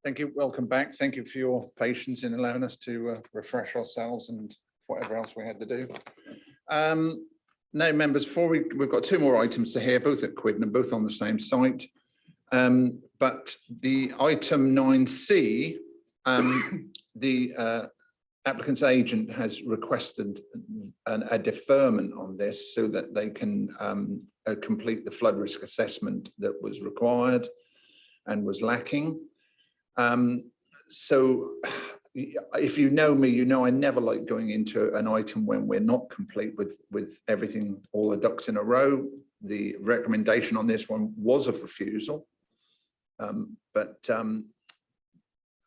Thank you. Welcome back. Thank you for your patience in allowing us to refresh ourselves and whatever else we had to do. Now, members, we've got two more items to hear, both at Quidnam, both on the same site. But the item 9C, the applicant's agent has requested a deferment on this so that they can complete the flood risk assessment that was required and was lacking. So if you know me, you know I never like going into an item when we're not complete with everything, all the ducks in a row. The recommendation on this one was of refusal, but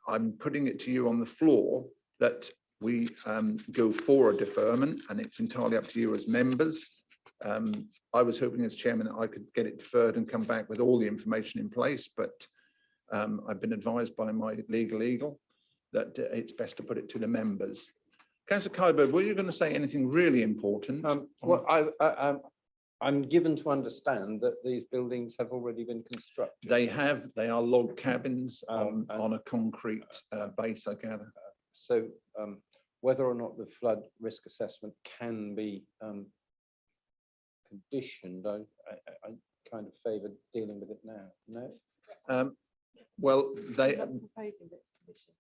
I'm putting it to you on the floor that we go for a deferment, and it's entirely up to you as members. I was hoping as chairman that I could get it deferred and come back with all the information in place, but I've been advised by my legal eagle that it's best to put it to the members. Councillor Kyber, were you going to say anything really important? Well, I'm given to understand that these buildings have already been constructed. They have. They are log cabins on a concrete base, I gather. So whether or not the flood risk assessment can be conditioned, I kind of favour dealing with it now. No. Well, they. Proposing that it's conditioned.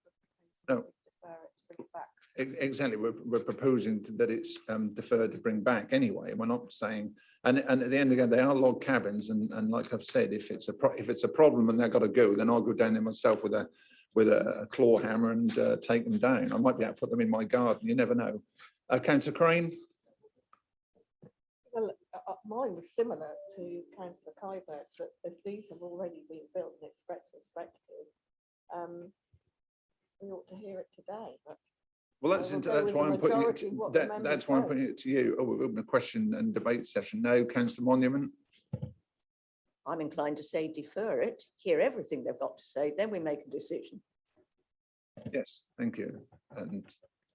No. Defer it to bring it back. Exactly, we're proposing that it's deferred to bring back anyway. We're not saying, and at the end again, they are log cabins, and like I've said, if it's a problem and they've got to go, then I'll go down there myself with a claw hammer and take them down. I might be able to put them in my garden. You never know. Councillor Crane. Well, mine was similar to Councillor Kybert's, that as these have already been built and it's retrospective, we ought to hear it today. But well, that's why I'm putting it. That's why I'm putting it to you. Oh, we'll open a question and debate session now. Councillor Monument. I'm inclined to say defer it, hear everything they've got to say, then we make a decision. Yes, thank you.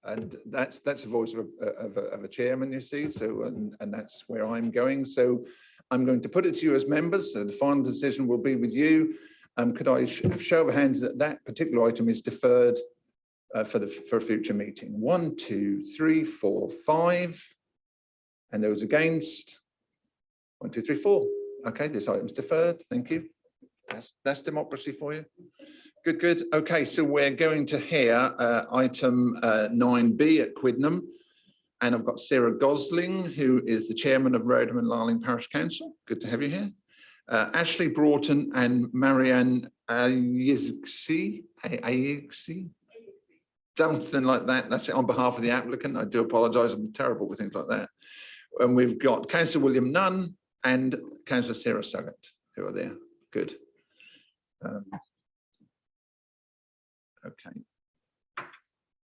And that's a voice of a chairman, you see. So and that's where I'm going. So I'm going to put it to you as members. So the final decision will be with you. Could I have show of hands that that particular item is deferred for a future meeting? 1, 2, 3, 4, 5. And those against? 1, 2, 3, 4. Okay, this item's deferred. Thank you. That's democracy for you. Good, good. Okay, so we're going to hear item 9B at Quidnam. And I've got Sarah Gosling, who is the chairman of Rodham and Larling Parish Council. Good to have you here. Ashley Broughton and Marianne Ayigsi, something like that. That's it on behalf of the applicant. I do apologise. I'm terrible with things like that. And we've got Councillor William Nunn and Councillor Sarah Suggett, who are there. Good. Okay.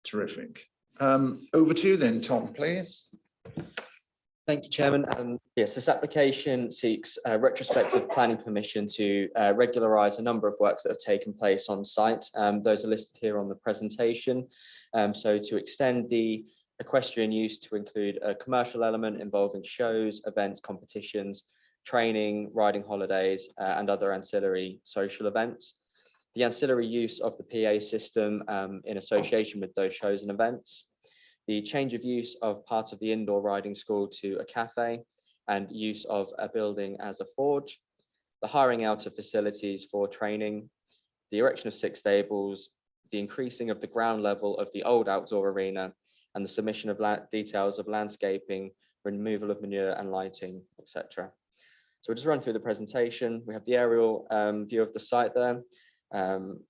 Terrific. Over to you then, Tom, please. Thank you, Chairman. Yes, this application seeks retrospective planning permission to regularise a number of works that have taken place on site. Those are listed here on the presentation. So to extend the equestrian use to include a commercial element involving shows, events, competitions, training, riding holidays, and other ancillary social events. The ancillary use of the PA system in association with those shows and events. The change of use of part of the indoor riding school to a cafe and use of a building as a forge. The hiring out of facilities for training. The erection of 6 stables. The increasing of the ground level of the old outdoor arena and the submission of details of landscaping, removal of manure and lighting, etc. So we'll just run through the presentation. We have the aerial view of the site there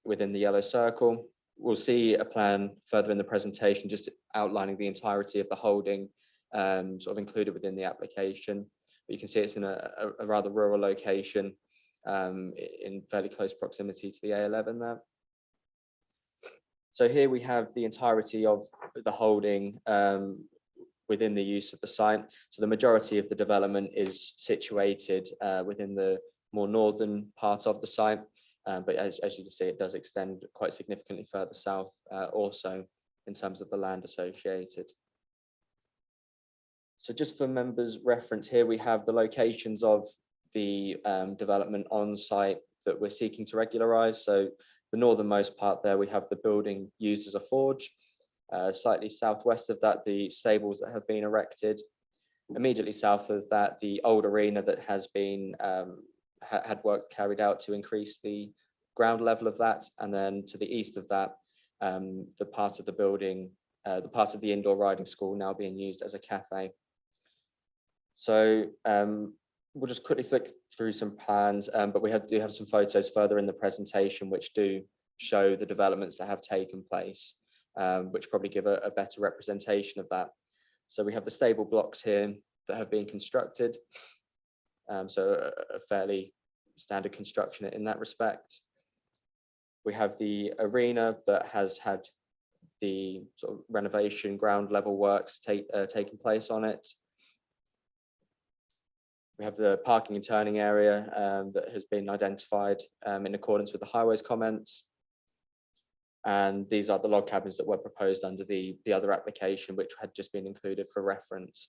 within the yellow circle. We'll see a plan further in the presentation, just outlining the entirety of the holding sort of included within the application. But you can see it's in a rather rural location in fairly close proximity to the A11 there. So here we have the entirety of the holding within the use of the site. So the majority of the development is situated within the more northern part of the site. But as you can see, it does extend quite significantly further south also in terms of the land associated. So just for members' reference here, we have the locations of the development on site that we're seeking to regularise. So the northernmost part there, we have the building used as a forge. Slightly southwest of that, the stables that have been erected. Immediately south of that, the old arena that has been had work carried out to increase the ground level of that. And then to the east of that, the part of the building, the part of the indoor riding school now being used as a cafe. So we'll just quickly flick through some plans, but we do have some photos further in the presentation which do show the developments that have taken place, which probably give a better representation of that. So we have the stable blocks here that have been constructed. So a fairly standard construction in that respect. We have the arena that has had the sort of renovation ground level works taking place on it. We have the parking and turning area that has been identified in accordance with the highways comments. And these are the log cabins that were proposed under the other application, which had just been included for reference.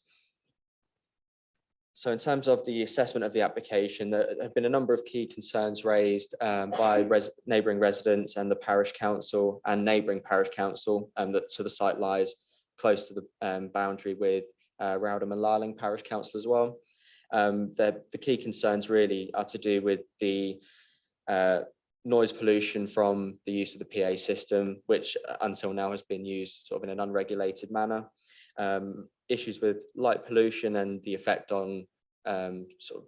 So in terms of the assessment of the application, there have been a number of key concerns raised by neighbouring residents and the parish council and neighbouring parish council, so the site lies close to the boundary with Rowdham and Larling Parish Council as well. The key concerns really are to do with the noise pollution from the use of the PA system, which until now has been used sort of in an unregulated manner. Issues with light pollution and the effect on sort of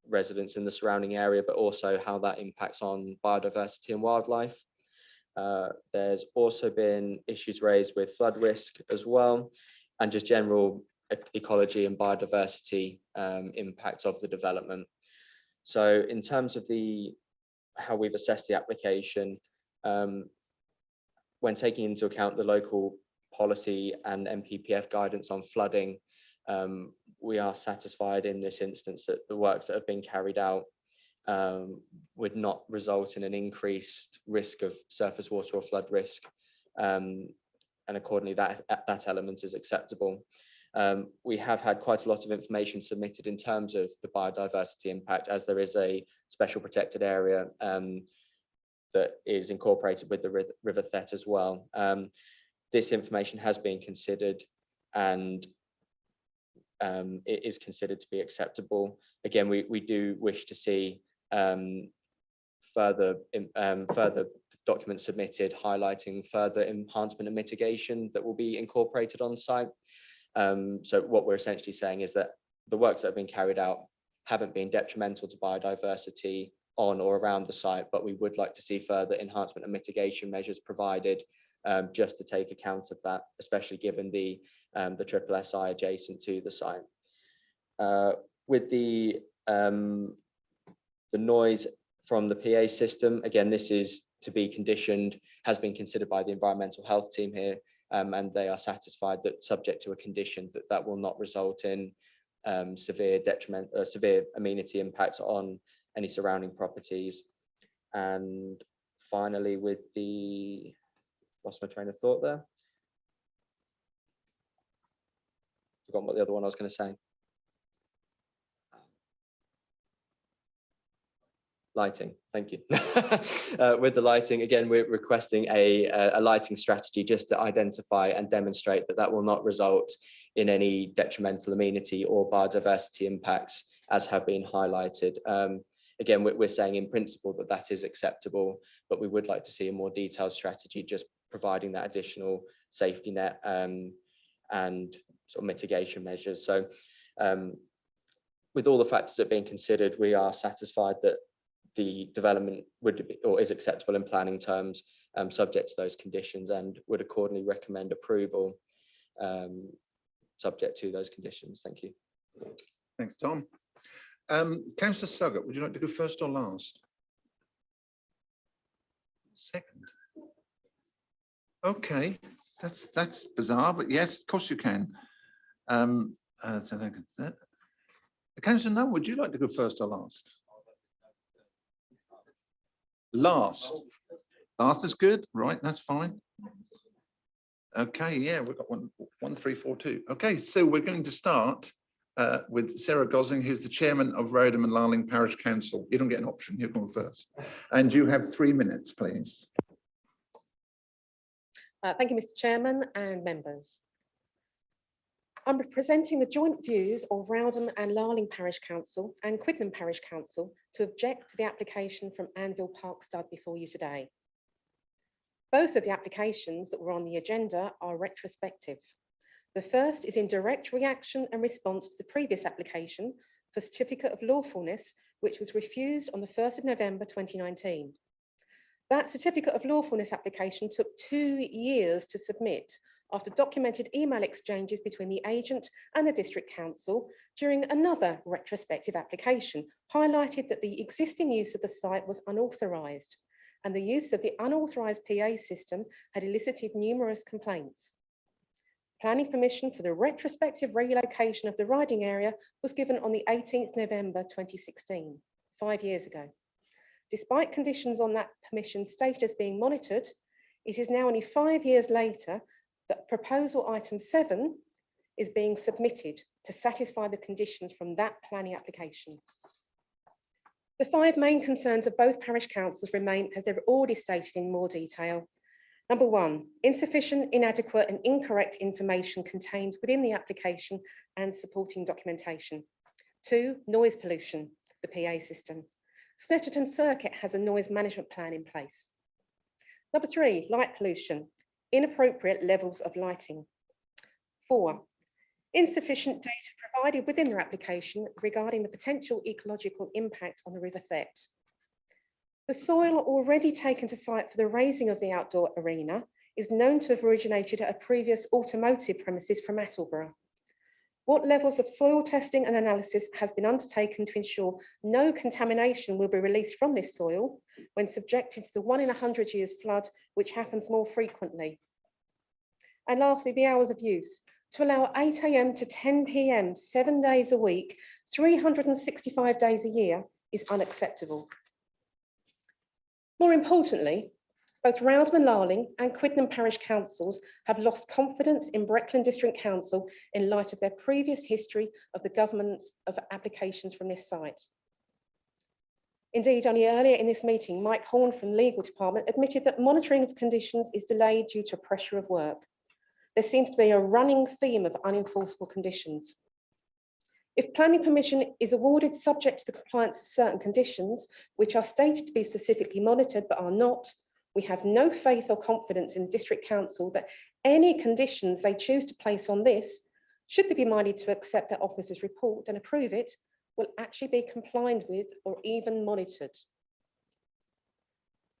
residents in the surrounding area, but also how that impacts on biodiversity and wildlife. There's also been issues raised with flood risk as well, and just general ecology and biodiversity impacts of the development. So in terms of how we've assessed the application, when taking into account the local policy and MPPF guidance on flooding, we are satisfied in this instance that the works that have been carried out would not result in an increased risk of surface water or flood risk, and accordingly that element is acceptable. We have had quite a lot of information submitted in terms of the biodiversity impact, as there is a special protected area that is incorporated with the River Thet as well. This information has been considered and it is considered to be acceptable. Again, we do wish to see further documents submitted highlighting further enhancement and mitigation that will be incorporated on site. So what we're essentially saying is that the works that have been carried out haven't been detrimental to biodiversity on or around the site, but we would like to see further enhancement and mitigation measures provided just to take account of that, especially given the triple SI adjacent to the site. With the noise from the PA system, again, this is to be conditioned, has been considered by the environmental health team here, and they are satisfied that subject to a condition that will not result in severe amenity impacts on any surrounding properties. And finally, with lost my train of thought there. Forgotten what the other one I was going to say. Lighting, thank you. With the lighting, again, we're requesting a lighting strategy just to identify and demonstrate that will not result in any detrimental amenity or biodiversity impacts, as have been highlighted. Again, we're saying in principle that is acceptable, but we would like to see a more detailed strategy, just providing that additional safety net and sort of mitigation measures. So with all the factors that are being considered, we are satisfied that the development would be, or is acceptable in planning terms, subject to those conditions, and would accordingly recommend approval subject to those conditions. Thank you. Thanks, Tom. Councillor Suggett, would you like to go first or last? Second. Okay, that's bizarre, but yes, of course you can. Councillor Nunn, would you like to go first or last? Last. Last is good, right? That's fine. Okay, yeah, we've got 1, 3, 4, 2. Okay, so we're going to start with Sarah Gosling, who's the chairman of Rowdham and Larling Parish Council. You don't get an option, you're going first. And you have 3 minutes, please. Thank you, Mr. Chairman and members. I'm presenting the joint views of Rowdham and Larling Parish Council and Quidnam Parish Council to object to the application from Anvil Park Stud before you today. Both of the applications that were on the agenda are retrospective. The first is in direct reaction and response to the previous application for certificate of lawfulness, which was refused on the 1st of November 2019. That certificate of lawfulness application took 2 years to submit after documented email exchanges between the agent and the district council during another retrospective application highlighted that the existing use of the site was unauthorised and the use of the unauthorised PA system had elicited numerous complaints. Planning permission for the retrospective relocation of the riding area was given on the 18th November 2016, 5 years ago. Despite conditions on that permission stated as being monitored, it is now only 5 years later that proposal item 7 is being submitted to satisfy the conditions from that planning application. The 5 main concerns of both parish councils remain as they've already stated in more detail. Number 1, insufficient, inadequate and incorrect information contained within the application and supporting documentation. 2, noise pollution, the PA system. Snetterton Circuit has a noise management plan in place. Number 3, light pollution, inappropriate levels of lighting. 4, insufficient data provided within their application regarding the potential ecological impact on the River Thet. The soil already taken to site for the raising of the outdoor arena is known to have originated at a previous automotive premises from Attleborough. What levels of soil testing and analysis has been undertaken to ensure no contamination will be released from this soil when subjected to the 1 in 100 years flood, which happens more frequently? And lastly, the hours of use. To allow 8 AM to 10 PM, 7 days a week, 365 days a year is unacceptable. More importantly, both Rowdham and Larling and Quidnam Parish Councils have lost confidence in Breckland District Council in light of their previous history of the governance of applications from this site. Indeed, only earlier in this meeting, Mike Horn from the Legal Department admitted that monitoring of conditions is delayed due to pressure of work. There seems to be a running theme of unenforceable conditions. If planning permission is awarded subject to the compliance of certain conditions, which are stated to be specifically monitored but are not, we have no faith or confidence in the District Council that any conditions they choose to place on this, should they be minded to accept their officer's report and approve it, will actually be complied with or even monitored.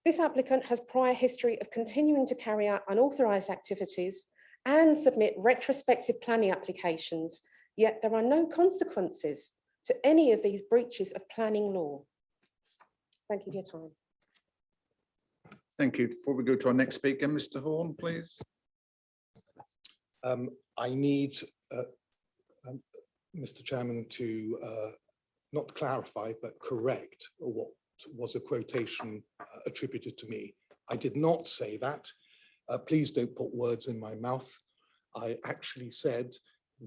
This applicant has prior history of continuing to carry out unauthorised activities and submit retrospective planning applications, yet there are no consequences to any of these breaches of planning law. Thank you for your time. Thank you. Before we go to our next speaker, Mr. Horn, please. I need Mr. Chairman to not clarify, but correct what was a quotation attributed to me. I did not say that. Please don't put words in my mouth. I actually said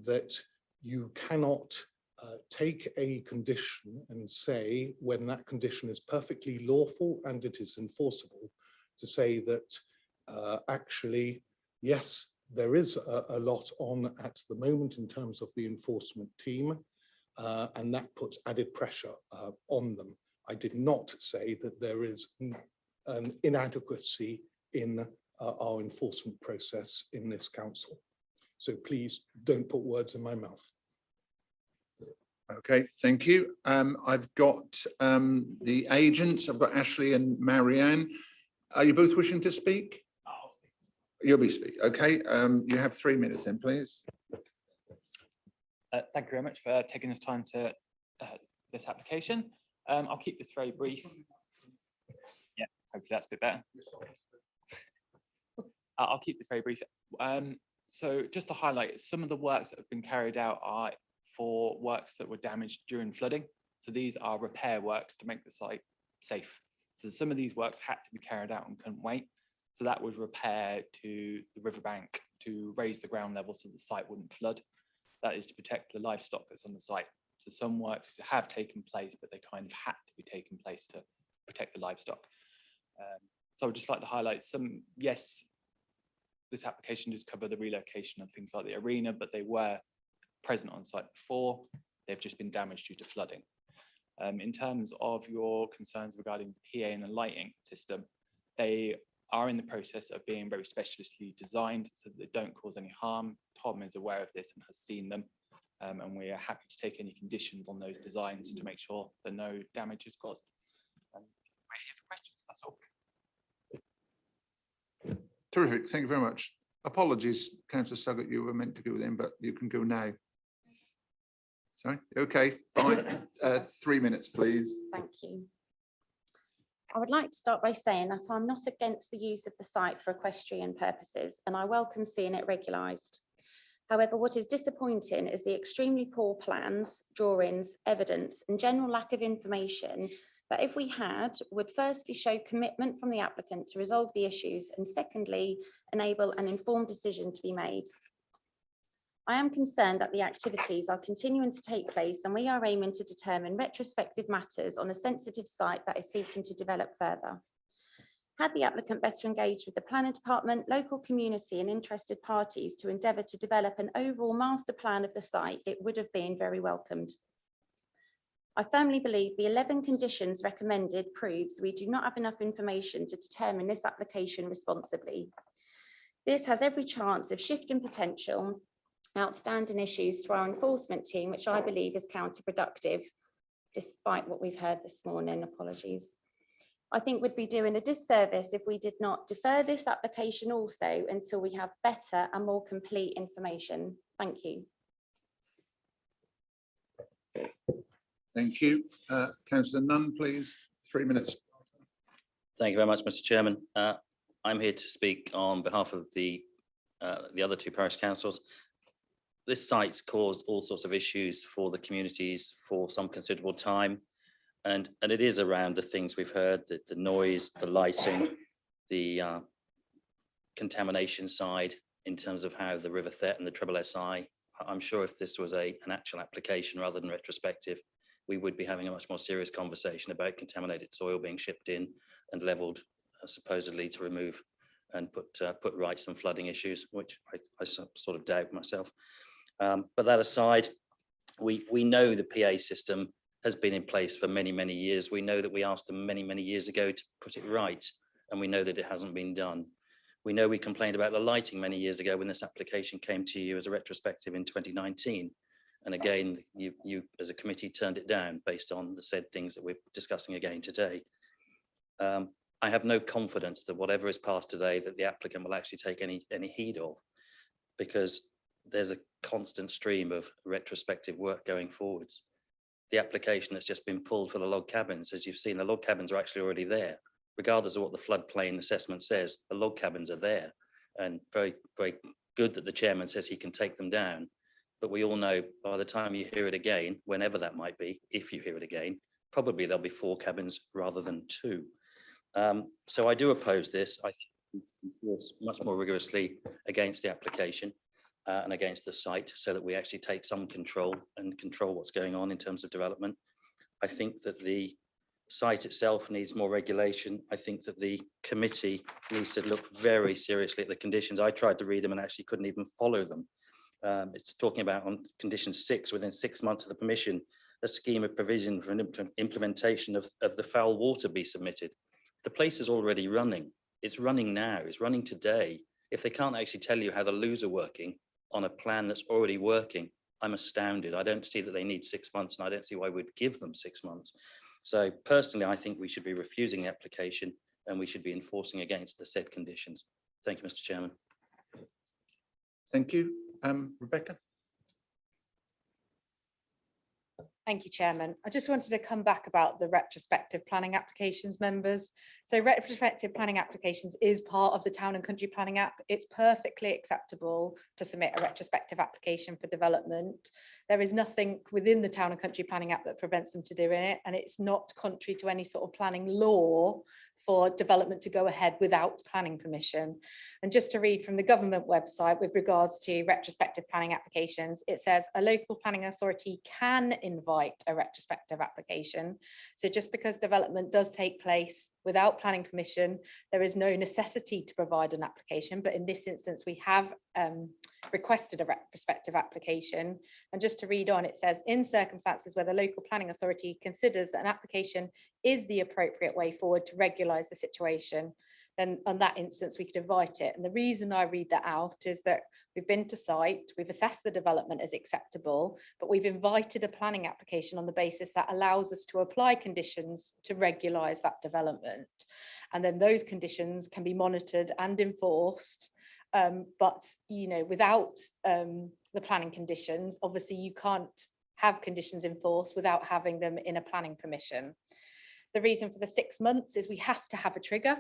that you cannot take a condition and say, when that condition is perfectly lawful and it is enforceable, to say that actually, yes, there is a lot on at the moment in terms of the enforcement team, and that puts added pressure on them. I did not say that there is an inadequacy in our enforcement process in this council. So please don't put words in my mouth. Okay, thank you. I've got the agents. I've got Ashley and Marianne. Are you both wishing to speak? I'll speak. You'll be speaking. Okay, you have 3 minutes then, please. Thank you very much for taking this time to this application. I'll keep this very brief. Yeah, hopefully that's a bit better. I'll keep this very brief. So just to highlight, some of the works that have been carried out are for works that were damaged during flooding. So these are repair works to make the site safe. So some of these works had to be carried out and couldn't wait. So that was repair to the riverbank to raise the ground level so the site wouldn't flood. That is to protect the livestock that's on the site. So some works have taken place, but they kind of had to be taken place to protect the livestock. So I would just like to highlight some, yes, this application does cover the relocation of things like the arena, but they were present on site before. They've just been damaged due to flooding. In terms of your concerns regarding the PA and the lighting system, they are in the process of being very specialistly designed so that they don't cause any harm. Tom is aware of this and has seen them, and we are happy to take any conditions on those designs to make sure that no damage is caused. We're here for questions, that's all. Terrific, thank you very much. Apologies, Councillor Suggett, you were meant to go then, but you can go now. Sorry, okay, fine. 3 minutes, please. Thank you. I would like to start by saying that I'm not against the use of the site for equestrian purposes, and I welcome seeing it regularised. However, what is disappointing is the extremely poor plans, drawings, evidence, and general lack of information that, if we had, would firstly show commitment from the applicant to resolve the issues, and secondly, enable an informed decision to be made. I am concerned that the activities are continuing to take place, and we are aiming to determine retrospective matters on a sensitive site that is seeking to develop further. Had the applicant better engaged with the planning department, local community and interested parties to endeavour to develop an overall master plan of the site, it would have been very welcomed. I firmly believe the 11 conditions recommended proves we do not have enough information to determine this application responsibly. This has every chance of shifting potential outstanding issues to our enforcement team, which I believe is counterproductive, despite what we've heard this morning. Apologies. I think we'd be doing a disservice if we did not defer this application also until we have better and more complete information. Thank you. Thank you. Councillor Nunn, please, 3 minutes. Thank you very much, Mr. Chairman. I'm here to speak on behalf of the other two parish councils. This site's caused all sorts of issues for the communities for some considerable time. And it is around the things we've heard, the noise, the lighting, the contamination side in terms of how the River Thet and the Treble SI. I'm sure if this was an actual application rather than retrospective, we would be having a much more serious conversation about contaminated soil being shipped in and levelled supposedly to remove and put right some flooding issues, which I sort of doubt myself. But that aside, we know the PA system has been in place for many, many years. We know that we asked them many, many years ago to put it right, and we know that it hasn't been done. We know we complained about the lighting many years ago when this application came to you as a retrospective in 2019. And again, you as a committee turned it down based on the said things that we're discussing again today. I have no confidence that whatever is passed today, that the applicant will actually take any heed of, because there's a constant stream of retrospective work going forwards. The application that's just been pulled for the log cabins, as you've seen, the log cabins are actually already there. Regardless of what the floodplain assessment says, the log cabins are there, and very, very good that the chairman says he can take them down. But we all know by the time you hear it again, whenever that might be, if you hear it again, probably there'll be 4 cabins rather than 2. So I do oppose this. I think we need to enforce much more rigorously against the application and against the site, so that we actually take some control and control what's going on in terms of development. I think that the site itself needs more regulation. I think that the committee needs to look very seriously at the conditions. I tried to read them and actually couldn't even follow them. It's talking about on condition 6, within 6 months of the permission, a scheme of provision for an implementation of the foul water be submitted. The place is already running. It's running now, it's running today. If they can't actually tell you how the loos are working on a plan that's already working, I'm astounded. I don't see that they need 6 months, and I don't see why we'd give them 6 months. So personally, I think we should be refusing the application and we should be enforcing against the said conditions. Thank you, Mr. Chairman. Thank you. Rebecca? Thank you, Chairman. I just wanted to come back about the retrospective planning applications, members. So retrospective planning applications is part of the Town and Country Planning Act. It's perfectly acceptable to submit a retrospective application for development. There is nothing within the Town and Country Planning Act that prevents them to doing it, and it's not contrary to any sort of planning law for development to go ahead without planning permission. And just to read from the government website with regards to retrospective planning applications, it says a local planning authority can invite a retrospective application. So just because development does take place without planning permission, there is no necessity to provide an application, but in this instance, we have requested a retrospective application. And just to read on, it says, in circumstances where the local planning authority considers that an application is the appropriate way forward to regularise the situation, then on that instance, we could invite it. And the reason I read that out is that we've been to site, we've assessed the development as acceptable, but we've invited a planning application on the basis that allows us to apply conditions to regularise that development. And then those conditions can be monitored and enforced. But, you know, without the planning conditions, obviously you can't have conditions enforced without having them in a planning permission. The reason for the 6 months is we have to have a trigger.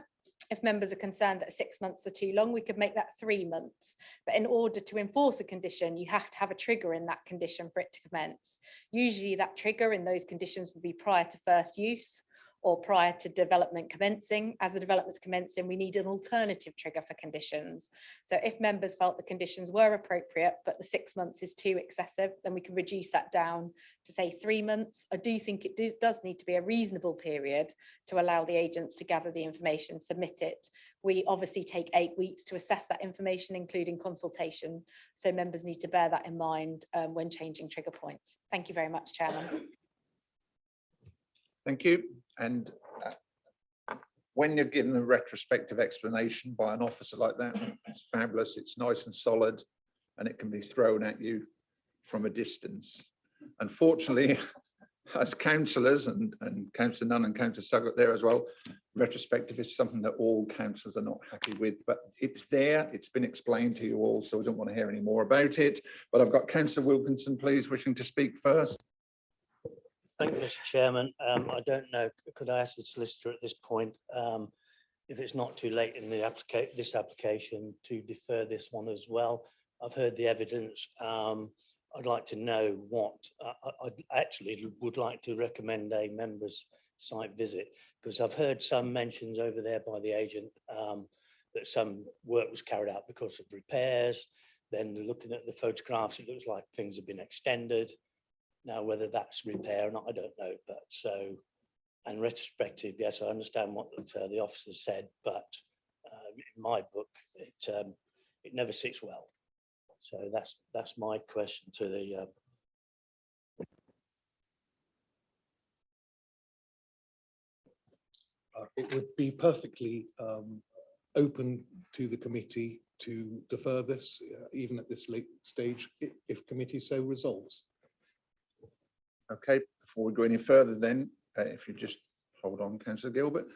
If members are concerned that 6 months are too long, we could make that 3 months. But in order to enforce a condition, you have to have a trigger in that condition for it to commence. Usually that trigger in those conditions would be prior to first use or prior to development commencing. As the development's commencing, we need an alternative trigger for conditions. So if members felt the conditions were appropriate, but the 6 months is too excessive, then we can reduce that down to say 3 months. I do think it does need to be a reasonable period to allow the agents to gather the information, submit it. We obviously take 8 weeks to assess that information, including consultation. So members need to bear that in mind when changing trigger points. Thank you very much, Chairman. Thank you. And when you're given a retrospective explanation by an officer like that, it's fabulous. It's nice and solid, and it can be thrown at you from a distance. Unfortunately, as councillors and Councillor Nunn and Councillor Suggett there as well, retrospective is something that all councillors are not happy with, but it's there. It's been explained to you all, so I don't want to hear any more about it. But I've got Councillor Wilkinson, please, wishing to speak first. Thank you, Mr. Chairman. I don't know, could I ask the solicitor at this point, if it's not too late in the this application to defer this one as well? I've heard the evidence. I'd like to know what, I actually would like to recommend a member's site visit, because I've heard some mentions over there by the agent that some work was carried out because of repairs. Then looking at the photographs, it looks like things have been extended. Now, whether that's repair or not, I don't know. But so, and retrospective, yes, I understand what the officer said, but in my book, it never sits well. So that's my question to the. It would be perfectly open to the committee to defer this, even at this late stage, if committee so resolves. Okay, before we go any further then, if you just hold on, Councillor Gilbert,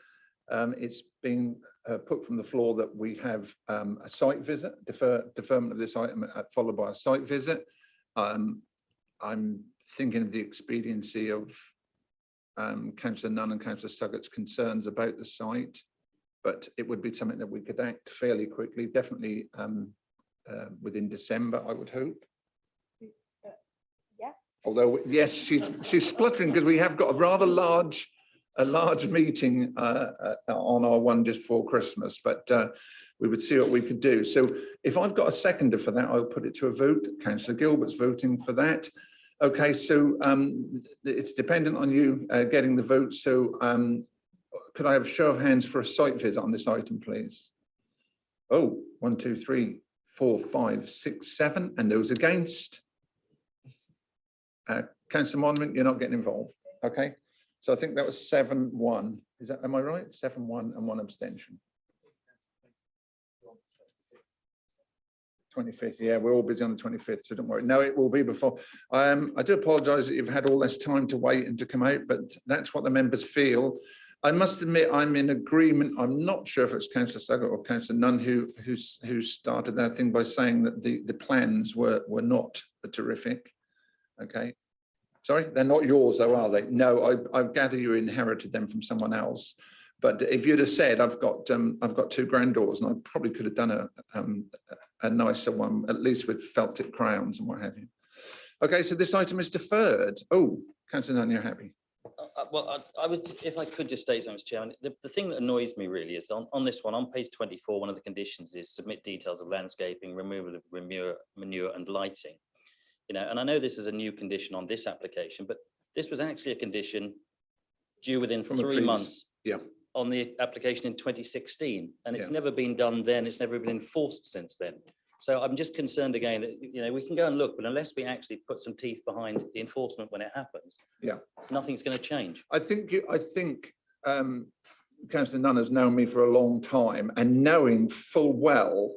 it's been put from the floor that we have a site visit, deferment of this item followed by a site visit. I'm thinking of the expediency of Councillor Nunn and Councillor Suggett's concerns about the site, but it would be something that we could act fairly quickly, definitely within December, I would hope. Although, yes, she's spluttering because we have got a rather large meeting on our one just before Christmas, but we would see what we could do. So if I've got a seconder for that, I'll put it to a vote. Councillor Gilbert's voting for that. Okay, so it's dependent on you getting the vote. So could I have a show of hands for a site visit on this item, please? Oh, 1, 2, 3, 4, 5, 6, 7, and those against? Councillor Monument, you're not getting involved. Okay, so I think that was 7-1. Is that, am I right? 7-1 and 1 abstention. 25th, yeah, we're all busy on the 25th, so don't worry. No, it will be before. I do apologise that you've had all this time to wait and to come out, but that's what the members feel. I must admit, I'm in agreement. I'm not sure if it's Councillor Suggett or Councillor Nunn who started that thing by saying that the plans were not terrific. Okay, sorry, they're not yours though, are they? No, I gather you inherited them from someone else. But if you'd have said I've got 2 granddaughters, and I probably could have done a nicer one, at least with felt tip crayons and what have you. Okay, so this item is deferred. Oh, Councillor Nunn, you're happy. Well, I was, if I could just state something, Mr. Chairman, the thing that annoys me really is on this one, on page 24, one of the conditions is submit details of landscaping, removal of manure and lighting. You know, and I know this is a new condition on this application, but this was actually a condition due within 3 months. Yeah. on the application in 2016, and it's Yeah. never been done then. It's never been enforced since then. So I'm just concerned again that, we can go and look, but unless we actually put some teeth behind the enforcement when it happens, Yeah. nothing's going to change. I think Councillor Nunn has known me for a long time, and knowing full well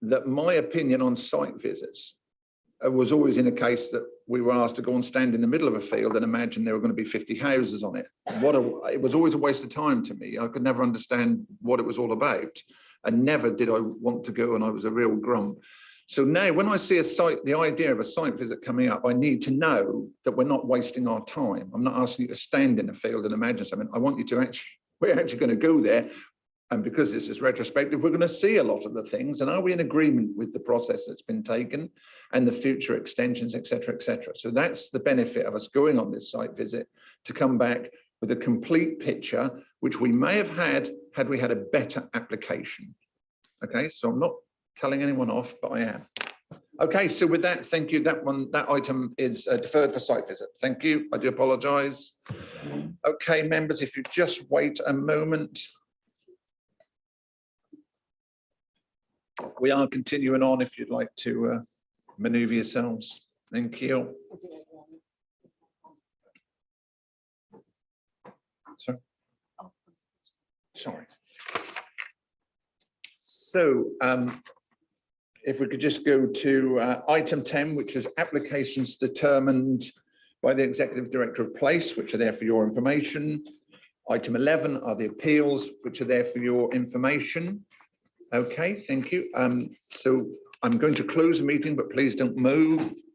that my opinion on site visits was always in a case that we were asked to go and stand in the middle of a field and imagine there were going to be 50 houses on it. It was always a waste of time to me. I could never understand what it was all about, and never did I want to go, and I was a real grump. So now when I see the idea of a site visit coming up, I need to know that we're not wasting our time. I'm not asking you to stand in a field and imagine something. I want you to we're actually going to go there. And because this is retrospective, we're going to see a lot of the things. And are we in agreement with the process that's been taken and the future extensions, et cetera, et cetera? So that's the benefit of us going on this site visit, to come back with a complete picture, which we may have had we had a better application. Okay, so I'm not telling anyone off, but I am. Okay, so with that, thank you. That item is deferred for site visit. Thank you. I do apologise. Okay, members, if you just wait a moment. We are continuing on if you'd like to manoeuvre yourselves. Thank you. Sorry. So if we could just go to item 10, which is applications determined by the Executive Director of Place, which are there for your information. Item 11 are the appeals, which are there for your information. Okay, thank you. So I'm going to close the meeting, but please don't move.